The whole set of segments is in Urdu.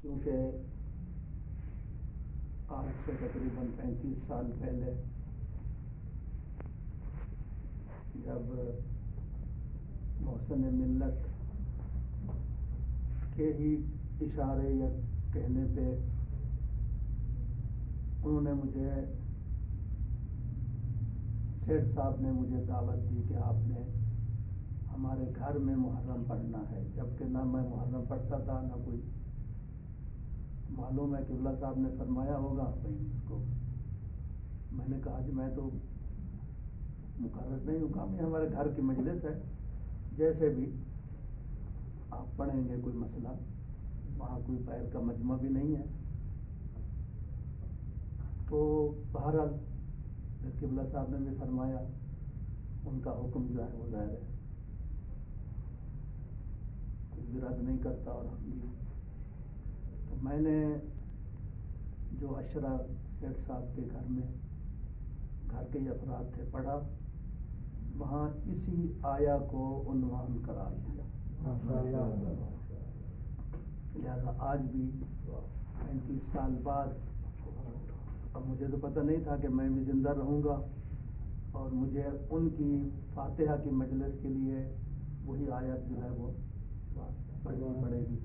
کیونکہ آج سے تقریباً 35 سال پہلے جب محسن ملت کے ہی اشارے یا کہنے پہ انہوں نے مجھے سیٹھ صاحب نے مجھے دعوت دی کہ آپ نے ہمارے گھر میں محرم پڑھنا ہے، جبکہ نہ میں محرم پڑھتا تھا نہ کوئی معلوم ہے کہ اللہ صاحب نے فرمایا ہوگا بھائی اس کو. میں نے کہا کہ میں تو مقرر نہیں ہوں، کام یہ ہمارے گھر کی مجلس ہے، جیسے بھی آپ پڑھیں گے کوئی مسئلہ، وہاں کوئی پیر کا مجمع بھی نہیں ہے. تو بہرحال جبکہ اللہ صاحب نے بھی فرمایا، ان کا حکم جو ہے وہ ظاہر ہے کچھ بھی رد نہیں کرتا. اور ہم بھی تو میں نے جو اشرا سیٹھ صاحب کے گھر میں گھر کے ہی افراد تھے پڑھا، وہاں اسی آیا کو عنوان قرار دیا. لہذا آج بھی 35 سال بعد، اب مجھے تو پتہ نہیں تھا کہ میں بھی زندہ رہوں گا اور مجھے ان کی فاتحہ کی مجلس کے لیے وہی آیت جو ہے وہ پڑھنی پڑے گی.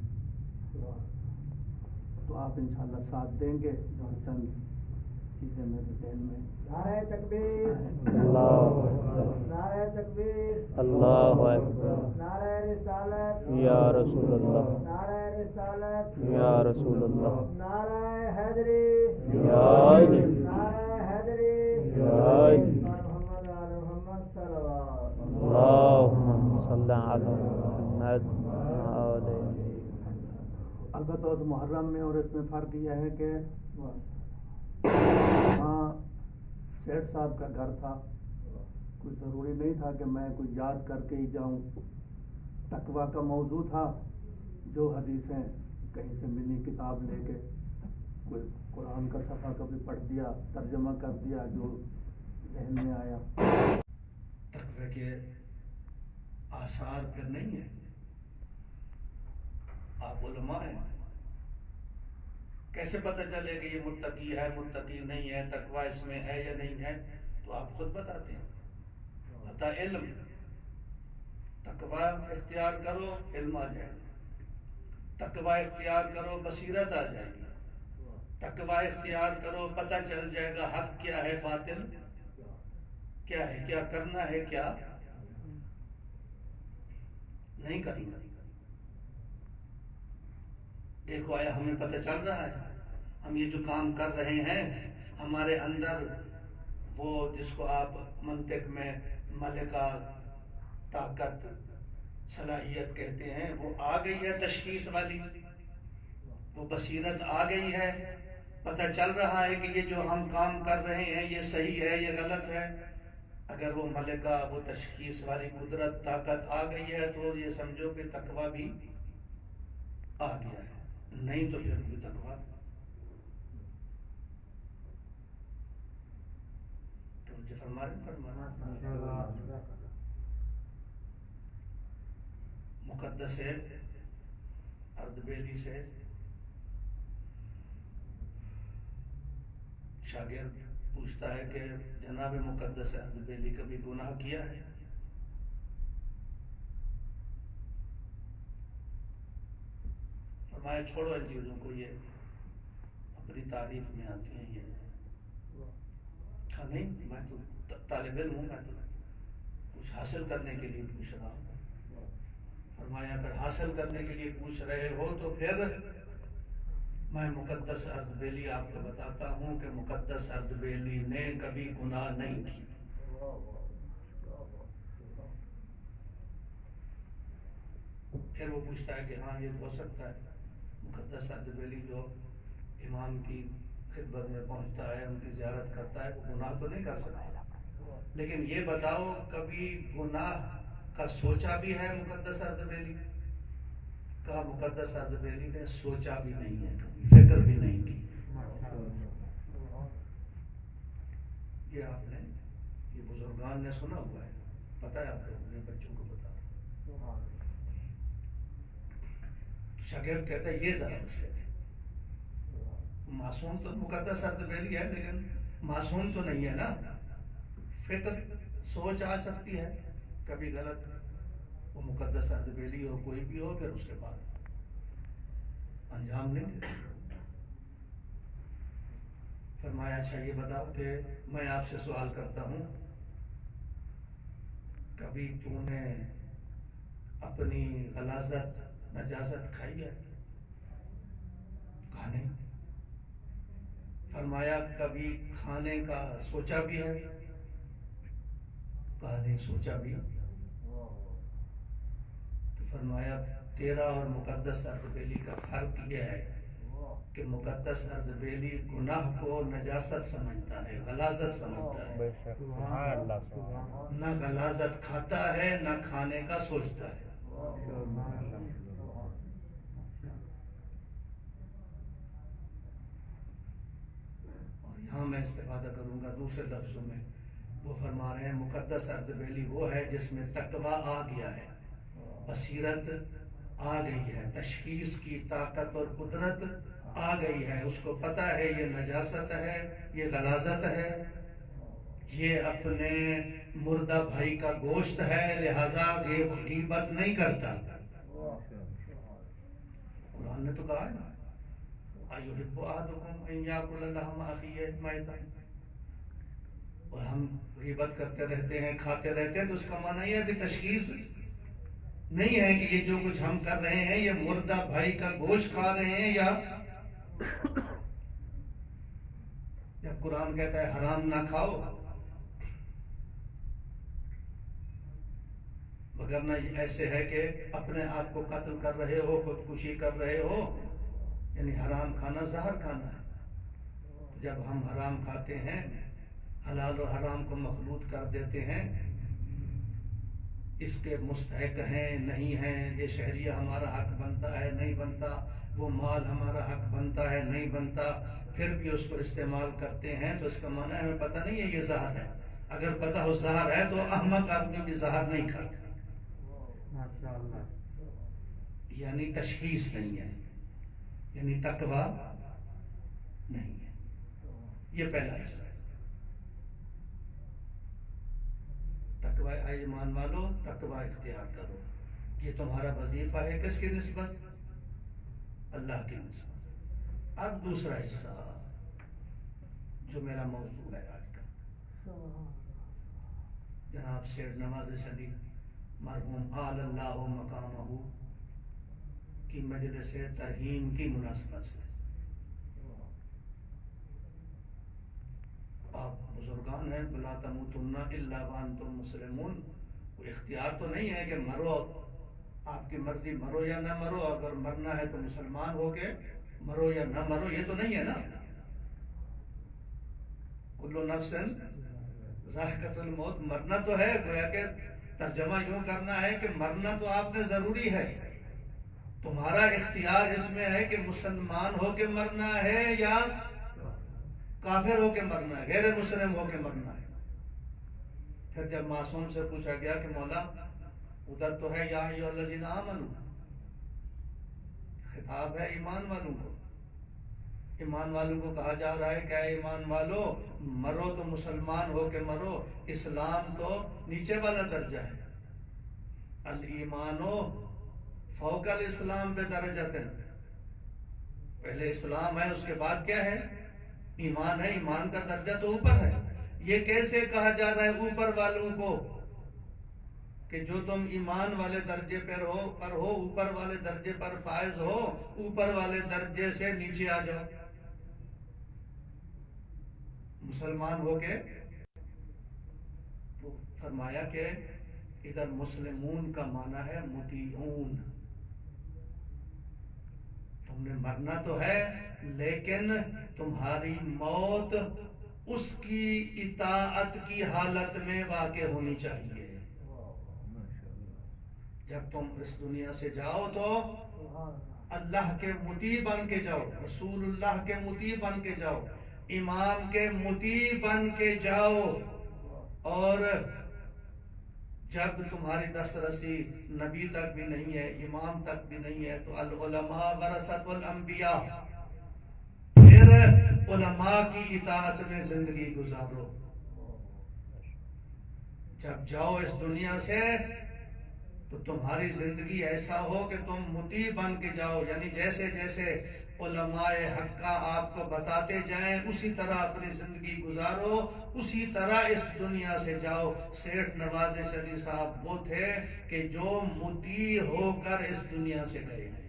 تو آپ انشاءاللہ ساتھ دیں گے اور چند چیزیں میرے ذہن میں. نعرہ تکبیر، نعرہ تکبیر، اللہ اکبر، نعرہ رسالت، یا رسول اللہ، نعرہ رسالت، یا رسول اللہ، نعرہ حیدری، یا علی، نعرہ حیدری، یا علی، محمد آل محمد صلوات. اللہم صلی علی محمد وعلی. البتہ اس محرم میں اور اس میں فرق یہ ہے کہ وہاں سیٹھ صاحب کا گھر تھا، کوئی ضروری نہیں تھا کہ میں کوئی یاد کر کے ہی جاؤں. تقویٰ کا موضوع تھا، جو حدیثیں کہیں سے ملی کتاب لے کے کوئی قرآن کا صفحہ کبھی پڑھ دیا، ترجمہ کر دیا جو ذہن میں آیا. تقوی کے آثار پھر نہیں ہیں، آپ علماء ہیں، کیسے پتہ چلے کہ یہ متقی ہے متقی نہیں ہے، تقوی اس میں ہے یا نہیں ہے؟ تو آپ خود بتاتے ہیں. بتا علم، تقوی اختیار کرو علم آ جائے گا، تقوی اختیار کرو بصیرت آ جائے گی، تقوی اختیار کرو پتہ چل جائے گا حق کیا ہے باطل کیا ہے، کیا کرنا ہے کیا نہیں کرنا. دیکھو آیا ہمیں پتہ چل رہا ہے، ہم یہ جو کام کر رہے ہیں ہمارے اندر وہ جس کو آپ منطق میں ملکہ طاقت صلاحیت کہتے ہیں وہ آ گئی ہے، تشخیص والی وہ بصیرت آ گئی ہے. پتہ چل رہا ہے کہ یہ جو ہم کام کر رہے ہیں یہ صحیح ہے یہ غلط ہے. اگر وہ ملکہ وہ تشخیص والی قدرت طاقت آ گئی ہے تو یہ سمجھو کہ تقویٰ بھی آ گیا ہے، نہیں تو پھر کوئی تقویٰ تو فرمانا مقدس اردبیلی سے شاگرد پوچھتا ہے کہ جناب مقدس اردبیلی کبھی گناہ کیا ہے؟ فرمایا چھوڑو ان چیزوں کو، یہ اپنی تعریف میں آتی ہیں. یہ کہا نہیں میں تو طالب علم ہوں، میں تو کچھ حاصل کرنے کے لیے پوچھ رہا ہوں. فرمایا اگر حاصل کرنے کے لیے پوچھ رہے ہو تو پھر میں مقدس اردبیلی آپ کو بتاتا ہوں کہ مقدس اردبیلی نے کبھی گناہ نہیں کی. پھر وہ پوچھتا ہے کہ ہاں یہ ہو سکتا ہے مقدس اردبیلی جو امام کی خدمت میں پہنچتا ہے ان کی زیارت کرتا ہے وہ گناہ تو نہیں کر سکتا، لیکن یہ بتاؤ کبھی گناہ کا سوچا بھی ہے مقدس اردبیلی؟ کہا مقدس اردبیلی نے سوچا بھی نہیں ہے، کبھی فکر بھی نہیں کی. یہ آپ نے یہ بزرگان نے سنا ہوا ہے، پتہ ہے آپ لوگوں نے بچوں کو بتا. شاگرد کہتا ہے یہ ذرا مشکل ہے. معصوم تو مقدس اردبیلی ہے لیکن معصوم تو نہیں ہے نا. فکر سوچ آ سکتی ہے کبھی غلط. وہ مقدس اردبیلی ہو کوئی بھی ہو پھر اس کے بعد انجام نہیں دیتا. فرمایا اچھا یہ بتاؤ کہ میں آپ سے سوال کرتا ہوں کبھی تو نے اپنی غلاظت نجاست کھائی ہے؟ کھا نہیں. فرمایا کبھی کھانے کا سوچا بھی ہے؟ کہا نہیں سوچا بھی. تو فرمایا تیرا اور مقدس اردبیلی کا فرق یہ ہے کہ مقدس اردبیلی گناہ کو نجاست سمجھتا ہے، غلاظت سمجھتا ہے. بے شک سبحان اللہ سبحان اللہ. نہ غلاظت کھاتا ہے نہ کھانے کا سوچتا ہے. اور یہاں میں استفادہ کروں گا دوسرے لفظوں میں. وہ فرما رہے ہیں مقدس اردبیلی وہ ہے جس میں تقویٰ آ گیا ہے، بصیرت آ گئی ہے، تشخیص کی طاقت اور قدرت آ گئی ہے. اس کو پتہ ہے یہ نجاست ہے، یہ غلاظت ہے، یہ اپنے مردہ بھائی کا گوشت ہے، لہذا غیبت نہیں کرتا. قرآن نے تو کہا ہے نا أَيُحِبُّ أَحَدُكُمْ أَن يَأْكُلَ لَحْمَ أَخِيهِ مَيْتًا. اور ہم غیبت کرتے رہتے ہیں، کھاتے رہتے ہیں، تو اس کا معنی یہ ہے کہ تشخیص نہیں ہے کہ یہ جو کچھ ہم کر رہے ہیں یہ مردہ بھائی کا گوشت کھا رہے ہیں یا جب قرآن کہتا ہے حرام نہ کھاؤ، مگر نہ ایسے ہے کہ اپنے آپ کو قتل کر رہے ہو، خودکشی کر رہے ہو، یعنی حرام کھانا زہر کھانا ہے. جب ہم حرام کھاتے ہیں، حلال و حرام کو مخلوط کر دیتے ہیں، اس کے مستحق ہیں نہیں ہیں، یہ شہریہ ہمارا حق بنتا ہے نہیں بنتا، وہ مال ہمارا حق بنتا ہے نہیں بنتا، پھر بھی اس کو استعمال کرتے ہیں، تو اس کا معنی ہے ہمیں پتہ نہیں ہے یہ زہر ہے. اگر پتہ ہو زہر ہے تو احمق آدمی بھی زہر نہیں کھاتا. یعنی تشخیص نہیں ہے، یعنی تقویٰ نہیں ہے. یہ پہلا حصہ ہے. تقویٰ ایمان والو، تقویٰ اختیار کرو. یہ تمہارا وظیفہ ہے. کس کی نسبت؟ اللہ کی نسبت. اب دوسرا حصہ جو میرا موضوع ہے آج کا، جناب سید نواز شریف مرحوم آل اللہ مقامہ کی مجلس ترحیم کی مناسبت سے. آپ بزرگان ہیں، بلا تموتن الا وانتم مسلمون. کوئی اختیار تو نہیں ہے کہ مرو، آپ کی مرضی مرو یا نہ مرو، اگر مرنا ہے تو مسلمان ہو کے مرو یا نہ مرو، یہ تو نہیں ہے نا. کل نفس ذائقۃ الموت، مرنا تو ہے. گویا کہ ترجمہ یوں کرنا ہے کہ مرنا تو آپ نے ضروری ہے. تمہارا اختیار اس میں ہے کہ مسلمان ہو کے مرنا ہے یا کافر ہو کے مرنا ہے، غیر مسلم ہو کے مرنا ہے. پھر جب معصوم سے پوچھا گیا کہ مولا ادھر تو ہے یا ایھا الذین آمنوا، خطاب ہے ایمان والوں کو. ایمان والوں کو کہا جا رہا ہے کہ اے ایمان والو، مرو تو مسلمان ہو کے مرو. اسلام تو نیچے والا درجہ ہے. الایمانو فوق الاسلام بدرجۃ. پہلے اسلام ہے، اس کے بعد کیا ہے؟ ایمان ہے. ایمان کا درجہ تو اوپر ہے. یہ کیسے کہا جا رہا ہے اوپر والوں کو کہ جو تم ایمان والے درجے پر ہو، اوپر والے درجے پر فائز ہو، اوپر والے درجے سے نیچے آ جاؤ مسلمان ہو کے؟ تو فرمایا کہ ادھر مسلمون کا معنی ہے مطیعون. تم نے مرنا تو ہے لیکن تمہاری موت اس کی اطاعت کی حالت میں واقع ہونی چاہیے. جب تم اس دنیا سے جاؤ تو اللہ کے مطیع بن کے جاؤ، رسول اللہ کے مطیع بن کے جاؤ، امام کے مطیع بن کے جاؤ. اور جب تمہاری دسترسی نبی تک بھی نہیں ہے، امام تک بھی نہیں ہے، تو العلماء ورثۃ الانبیاء، پھر علماء کی اطاعت میں زندگی گزارو. جب جاؤ اس دنیا سے تو تمہاری زندگی ایسا ہو کہ تم مطیع بن کے جاؤ، یعنی جیسے جیسے علماء حقہ آپ کو بتاتے جائیں اسی طرح اپنی زندگی گزارو، اسی طرح اس دنیا سے جاؤ. سیٹھ نواز شریف صاحب وہ تھے کہ جو مطیع ہو کر اس دنیا سے گئے ہیں.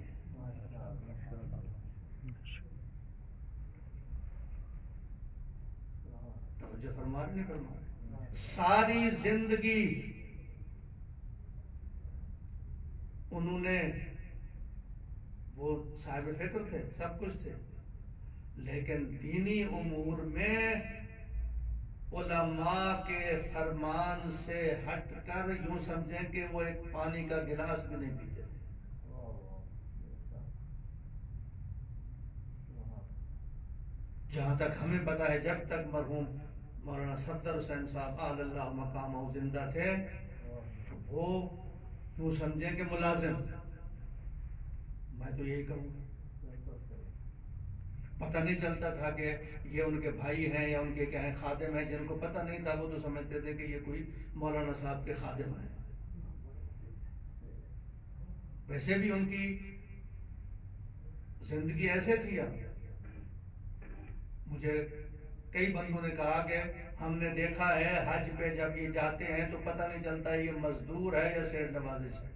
توجہ فرما رہے نہیں فرما رہے؟ ساری زندگی انہوں نے، وہ صاحب فکر تھے، سب کچھ تھے، لیکن دینی امور میں علماء کے فرمان سے ہٹ کر یوں سمجھیں کہ وہ ایک پانی کا گلاس بھی نہیں پیتے تھے. جہاں تک ہمیں پتا ہے جب تک مرحوم مولانا صفدر حسین صاحب آل اللہ مقامہ زندہ تھے تو وہ یوں سمجھیں کہ ملازم، میں تو یہی کہوں گا. پتہ نہیں چلتا تھا کہ یہ ان کے بھائی ہیں یا ان کے کیا ہیں، خادم ہیں. جن کو پتہ نہیں تھا وہ تو سمجھتے تھے کہ یہ کوئی مولانا صاحب کے خادم ہیں. ویسے بھی ان کی زندگی ایسے تھی. مجھے کئی بندوں نے کہا کہ ہم نے دیکھا ہے حج پہ جب یہ جاتے ہیں تو پتہ نہیں چلتا یہ مزدور ہے یا سیٹھ نوازش ہے.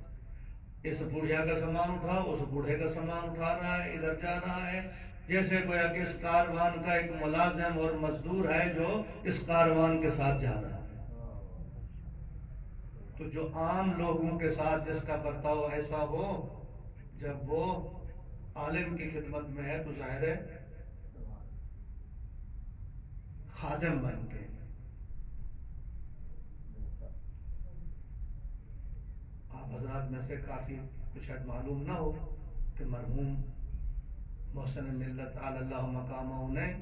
اس بوڑھیا کا سامان اٹھا، اس بوڑھے کا سامان اٹھا رہا ہے، ادھر جا رہا ہے، جیسے گویا کہ اس کاروان کا ایک ملازم اور مزدور ہے جو اس کاروان کے ساتھ جا رہا ہے. تو جو عام لوگوں کے ساتھ جس کا برتاؤ ایسا ہو، جب وہ عالم کی خدمت میں ہے تو ظاہر ہے خادم بن کے. آپ حضرات میں سے کافی کچھ شاید معلوم نہ ہو کہ مرحوم محسن ملت علی اللہ مقامہ نے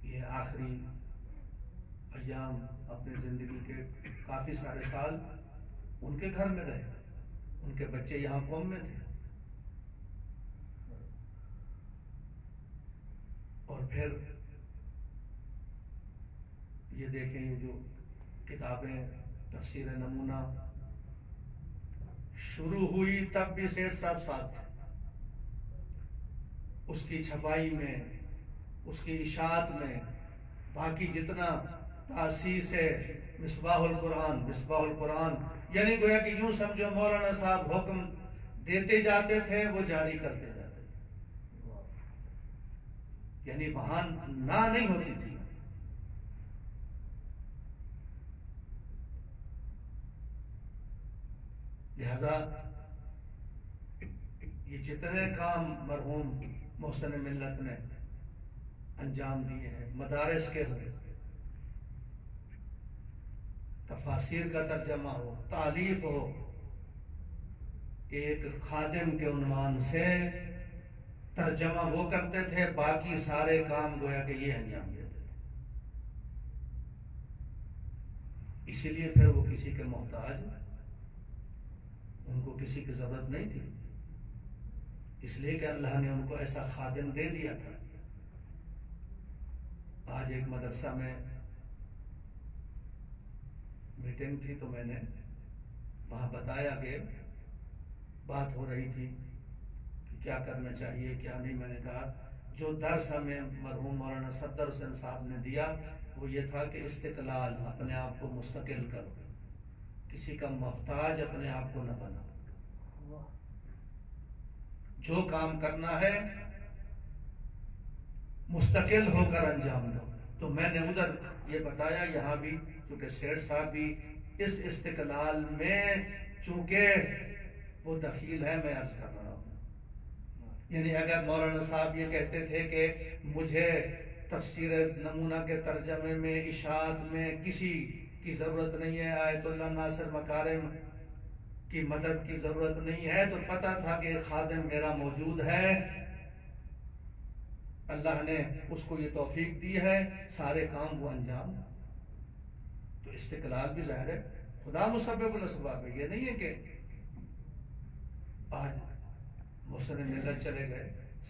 یہ آخری ایام اپنی زندگی کے کافی سارے سال ان کے گھر میں رہے. ان کے بچے یہاں قوم میں تھے. اور پھر یہ دیکھیں یہ جو کتابیں تفسیر نمونہ شروع ہوئی تب بھی سیٹھ صاحب ساتھ تھے. اس کی چھپائی میں، اس کی اشاعت میں، باقی جتنا تاسیس ہے مصباح القرآن یعنی گویا کہ یوں سمجھو مولانا صاحب حکم دیتے جاتے تھے، وہ جاری کرتے جاتے تھے. یعنی وہاں نہ نہیں ہوتی تھی. لہذا یہ جتنے کام مرحوم محسن ملت نے انجام دیے ہیں، مدارس کے تفاسیر کا ترجمہ ہو، تالیف ہو، ایک خادم کے عنوان سے ترجمہ وہ کرتے تھے، باقی سارے کام گویا کہ یہ انجام دیتے تھے. اسی لیے پھر وہ کسی کے محتاج، ان کو کسی کی ضرورت نہیں تھی، اس لیے کہ اللہ نے ان کو ایسا خادم دے دیا تھا. آج ایک مدرسہ میں میٹنگ تھی تو میں نے وہاں بتایا کہ بات ہو رہی تھی کہ کیا کرنا چاہیے کیا نہیں. میں نے کہا جو درس ہمیں مرحوم مولانا صفدر حسین صاحب نے دیا وہ یہ تھا کہ استقلال، اپنے آپ کو مستقل کرو، کسی کا محتاج اپنے آپ کو نہ بناؤ، جو کام کرنا ہے مستقل ہو کر انجام دو. تو میں نے ادھر یہ بتایا، یہاں بھی چونکہ سیٹھ صاحب بھی اس استقلال میں چونکہ وہ دخیل ہے، میں عرض کر رہا ہوں. یعنی اگر مولانا صاحب یہ کہتے تھے کہ مجھے تفسیر نمونہ کے ترجمے میں، اشاعت میں کسی کی ضرورت نہیں ہے، آیت اللہ ناصر مکارم کی مدد کی ضرورت نہیں ہے، تو پتہ تھا کہ خادم میرا موجود ہے، اللہ نے اس کو یہ توفیق دی ہے، سارے کام وہ انجام. تو استقلال بھی ظاہر ہے خدا مسبب الاسباب ہے. یہ نہیں ہے کہ آج محسن ملت چلے گئے،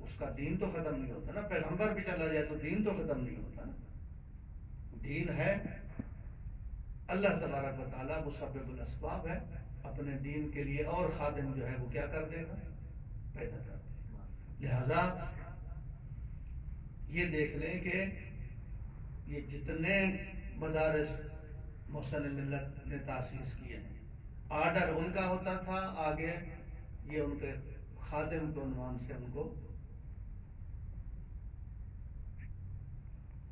اس کا دین تو ختم نہیں ہوتا نا. پیغمبر بھی چلا جائے تو دین تو ختم نہیں ہوتا نا. دین ہے اللہ تبارک و تعالیٰ مسبب الاسباب ہے. اپنے دین کے لیے اور خادم جو ہے وہ کیا کر دے گا؟ پیدا کر دے گا. لہذا یہ دیکھ لیں کہ یہ جتنے مدارس محسن ملت نے تاسیس کیے ہیں آرڈر ان کا ہوتا تھا. آگے یہ ان کے خادم کے عنوان سے ان کو.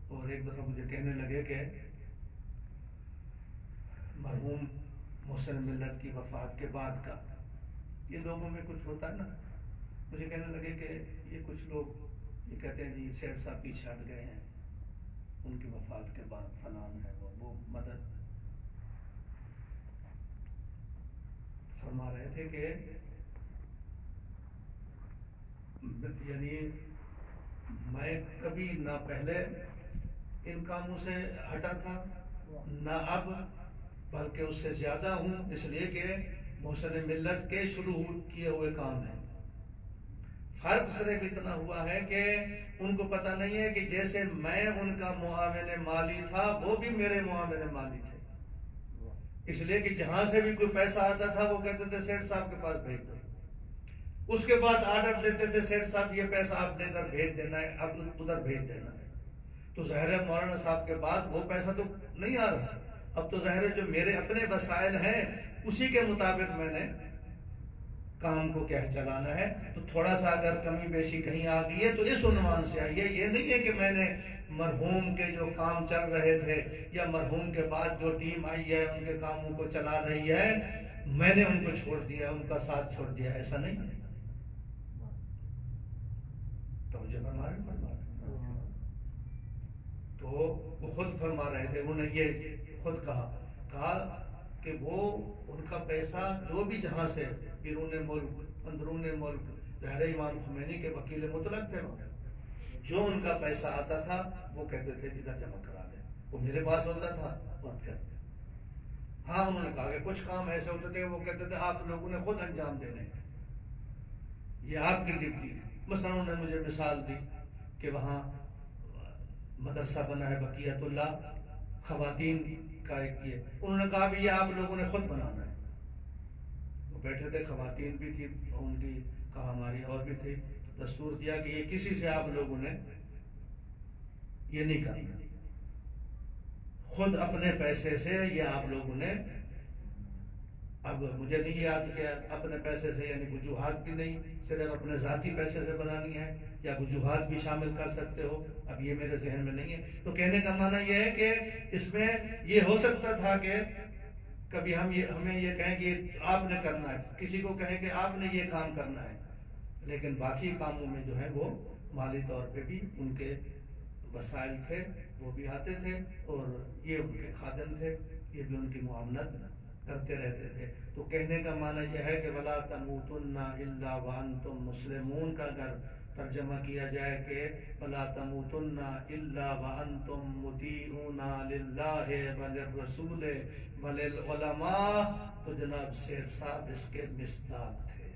اور ایک دفعہ مجھے کہنے لگے کہ مرحوم محسن ملت کی وفات کے بعد کا یہ لوگوں میں کچھ ہوتا ہے نا. مجھے کہنے لگے کہ یہ کچھ لوگ یہ کہتے ہیں جی سیٹ صاحب پیچھے ہٹ گئے ہیں, ان کی وفات کے بعد فلان ہے وہ مدد فرما رہے تھے کہ یعنی میں کبھی نہ پہلے ان کاموں سے ہٹا تھا نہ اب, بلکہ اس سے زیادہ ہوں, اس لیے کہ محسن ملت کے شروع کیے ہوئے کام ہیں. فرق صرف اتنا ہوا ہے کہ ان کو پتہ نہیں ہے کہ جیسے میں ان کا معاون مالی تھا وہ بھی میرے معاون مالی تھے. اس لیے کہ جہاں سے بھی کوئی پیسہ آتا تھا وہ کہتے تھے سیٹ صاحب کے پاس بھیج دو. اس کے بعد آرڈر دیتے تھے سیٹ صاحب یہ پیسہ آپ نے ادھر بھیج دینا ہے, اب ادھر بھیج دینا ہے. تو ظاہر ہے مولانا صاحب کے بعد وہ پیسہ تو نہیں آ رہا. اب تو ظاہر ہے جو میرے اپنے وسائل ہیں اسی کے مطابق میں نے کام کو کیا چلانا ہے. تو تھوڑا سا اگر کمی بیشی کہیں آ گئی ہے تو اس عنوان سے آئی ہے. یہ نہیں ہے کہ میں نے مرحوم کے جو کام چل رہے تھے یا مرحوم کے بعد جو ٹیم آئی ہے ان کے کاموں کو چلا رہی ہے میں نے ان کو چھوڑ دیا, ان کا ساتھ چھوڑ دیا, ایسا نہیں ہے. تو مجھے فرما رہے تو وہ خود فرما رہے تھے, انہوں نے یہ خود کہا کہ وہ ان کا پیسہ جو بھی جہاں سے بیرون ملک اندرون ملک, ظاہر امام خمینی کے وکیل مطلق تھے, جو ان کا پیسہ آتا تھا وہ کہتے تھے ادھر جمع کرا دیں. وہ میرے پاس ہوتا تھا. اور پھر ہاں انہوں نے کہا کہ کچھ کام ایسے ہوتے تھے وہ کہتے تھے آپ لوگوں نے خود انجام دینے, یہ آپ کی ڈیوٹی ہے. مثلا انہوں نے مجھے مثال دی کہ وہاں مدرسہ بنا ہے بقیت اللہ خواتین کا ایک, یہ انہوں نے کہا بھی یہ آپ لوگوں نے خود بنانا ہے. وہ بیٹھے تھے, خواتین بھی تھی ان کی, کہا ہماری اور بھی تھی. دستور دیا کہ یہ کسی سے آپ لوگوں نے یہ نہیں کرنا, خود اپنے پیسے سے یہ آپ لوگوں نے. اب مجھے نہیں یاد کہ اپنے پیسے سے یعنی وجوہات بھی نہیں, صرف اپنے ذاتی پیسے سے بنانی ہے یا وجوہات بھی شامل کر سکتے ہو, اب یہ میرے ذہن میں نہیں ہے. تو کہنے کا معنی یہ ہے کہ اس میں یہ ہو سکتا تھا کہ کبھی ہمیں یہ کہیں کہ آپ نے کرنا ہے, کسی کو کہیں کہ آپ نے یہ کام کرنا ہے, لیکن باقی کاموں میں جو ہے وہ مالی طور پہ بھی ان کے وسائل تھے, وہ بھی آتے تھے اور یہ ان کے خادم تھے, یہ بھی ان کی معاونت کرتے رہتے تھے. تو کہنے کا معنی یہ ہے کہ وَلَا تَمُوتُنَّ إِلَّا وَأَنْتُمْ مُسْلِمُونَ کا اگر ترجمہ کیا جائے کہ وَلَا تَمُوتُنَّ إِلَّا وَأَنْتُمْ مُطِيعُونَ لِلَّهِ وَلِلرَّسُولِ وَلِلْعُلَمَاءِ, تو جناب سید صاحب اس کے مصداق تھے.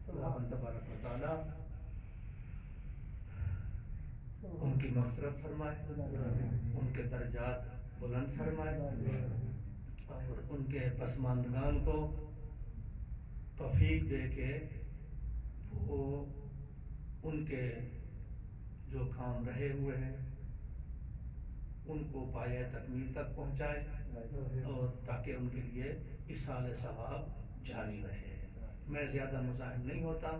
اللہ تبارک و تعالیٰ ان کی مغفرت فرمائے, ان کے درجات بلند فرمائے اور ان کے پسماندگان کو توفیق دے کے وہ ان کے جو کام رہے ہوئے ہیں ان کو پایہ تکمیل تک پہنچائے اور تاکہ ان کے لیے ایصال ثواب جاری رہے. میں زیادہ مزاحم نہیں ہوتا,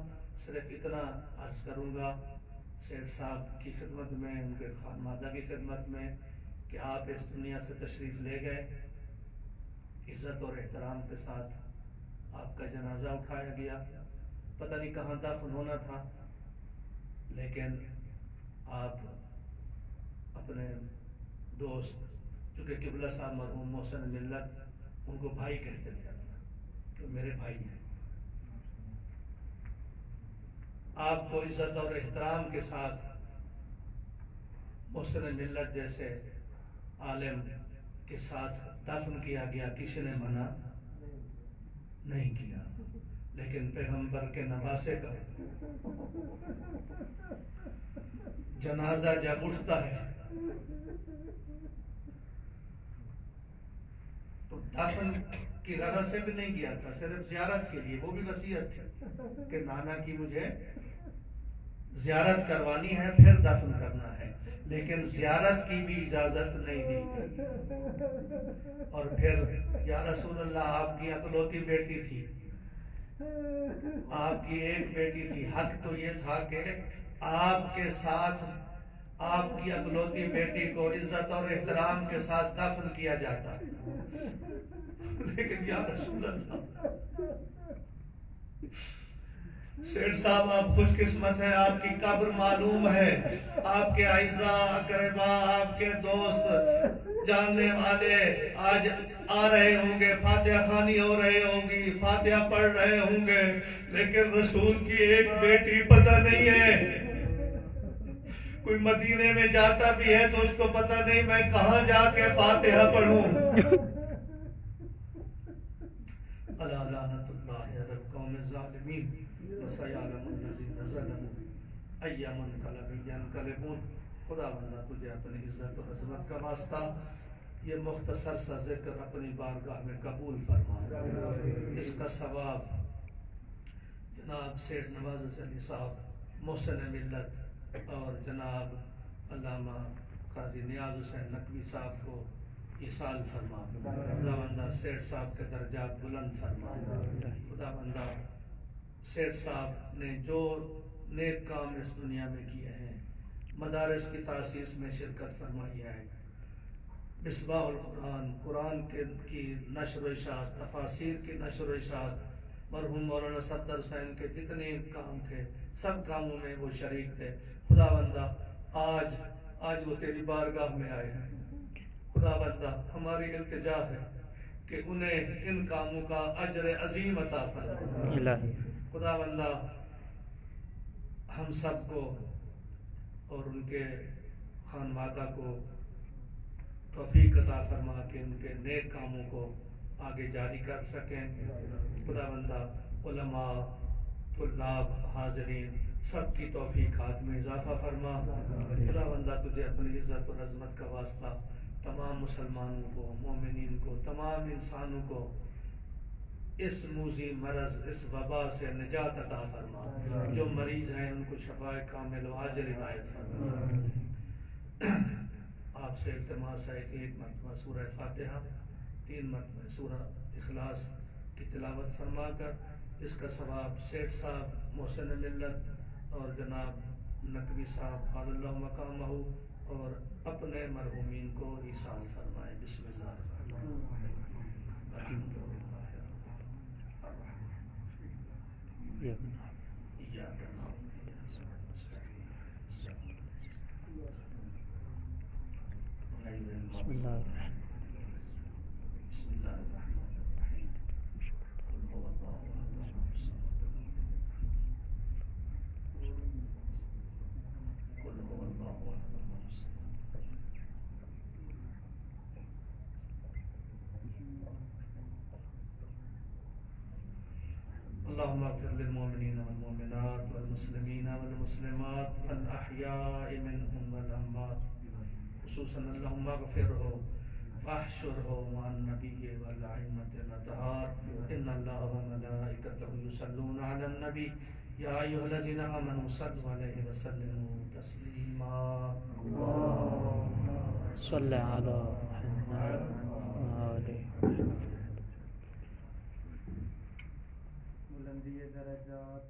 صرف اتنا عرض کروں گا سیٹ صاحب کی خدمت میں, ان کے خانوادہ کی خدمت میں کہ آپ اس دنیا سے تشریف لے گئے, عزت اور احترام کے ساتھ آپ کا جنازہ اٹھایا گیا. پتہ نہیں کہاں دفن ہونا تھا, لیکن آپ اپنے دوست جو کہ قبلہ صاحب مرحوم محسن ملت, ان کو بھائی کہتے تھے کہ میرے بھائی ہیں, آپ کو عزت اور احترام کے ساتھ محسن ملت جیسے عالم کے ساتھ دفن کیا گیا, کسی نے منع نہیں کیا، لیکن پیغمبر کے نواسے کا جنازہ جب اٹھتا ہے تو دفن کی غرض سے بھی نہیں کیا تھا، صرف زیارت کے لیے، وہ بھی وصیت تھی کہ نانا کی مجھے زیارت کروانی ہے پھر دفن کرنا ہے، لیکن زیارت کی بھی اجازت نہیں دی گئی۔ اور پھر یا رسول اللہ آپ کی اکلوتی بیٹی تھی، آپ کی ایک بیٹی تھی، حق تو یہ تھا کہ آپ کے ساتھ آپ کی اکلوتی بیٹی کو عزت اور احترام کے ساتھ دفن کیا جاتا، لیکن یا رسول اللہ سیٹ صاحب آپ خوش قسمت ہیں، آپ کی قبر معلوم ہے، آپ کے اعزاء اقربا، آپ کے دوست جاننے والے آج آ رہے ہوں گے، فاتحہ خوانی ہو رہے ہوگی، فاتحہ پڑھ رہے ہوں گے، لیکن رسول کی ایک بیٹی پتہ نہیں ہے، کوئی مدینے میں جاتا بھی ہے تو اس کو پتہ نہیں میں کہاں جا کے فاتحہ پڑھوں۔ الا لعنت اللہ علی القوم الظالمین وسیعلم الذین ظلموا ای منقلب ینقلبون۔ خدا بندہ تجھے اپنی عزت و عظمت کا واسطہ یہ مختصر سا ذکر اپنی بارگاہ میں قبول فرما، اس کا ثواب جناب سیٹھ نواز علی صاحب محسن ملت اور جناب علامہ قاضی نیاز حسین نقوی صاحب کو ایصال فرما، خدا بندہ سیٹھ صاحب کے درجات بلند فرما، خدا بندہ سیٹھ صاحب نے جو نیک کام اس دنیا میں کیے ہیں، مدارس کی تاسیس میں شرکت فرمائی ہے، مصباح القرآن، قرآن کی نشر و اشاعت، تفاسیر کی نشر و اشاعت، مرحوم مولانا صفدر حسین کے جتنے کام تھے سب کاموں میں وہ شریک تھے، خدا بندہ آج وہ تیری بارگاہ میں آئے ہیں، خدا بندہ ہماری التجا ہے کہ انہیں ان کاموں کا اجر عظیم عطا فرما، خدا بندہ ہم سب کو اور ان کے خانوادہ کو توفیق عطا فرما کہ ان کے نیک کاموں کو آگے جاری کر سکیں، خدا بندہ علماء، طلاب، حاضرین سب کی توفیقات میں اضافہ فرما، خدا بندہ تجھے اپنی عزت اور عظمت کا واسطہ تمام مسلمانوں کو، مومنین کو، تمام انسانوں کو اس موذی مرض، اس وبا سے نجات عطا فرما، جو مریض ہیں ان کو شفائے کامل و عاجل عنایت فرما۔ آپ سے التماس ہے کہ ایک مرتبہ سورہ فاتحہ، 3 مرتبہ سورہ اخلاص کی تلاوت فرما کر اس کا ثواب سیٹھ صاحب محسن ملت اور جناب نقوی صاحب قال اللہ مقامہ اور اپنے مرحومین کو ایصال فرمائے۔ بسم اللہ الحمد بسم اللہ بسم اللہ الرحمن الرحیم قل هو اللہ احد الصمد قل هو اللہ احد الصمد اللهم اغفر للمؤمنين والمؤمنات والمسلمين والمسلمات الأحياء منهم والأموات، خصوصا اللهم اغفره واحشره مع النبي والأئمة الأطهار، إن الله وملائكته يصلون على النبي يا أيها الذين آمنوا صلوا عليه وسلموا تسليما، صل على محمد وآله بلندی درجات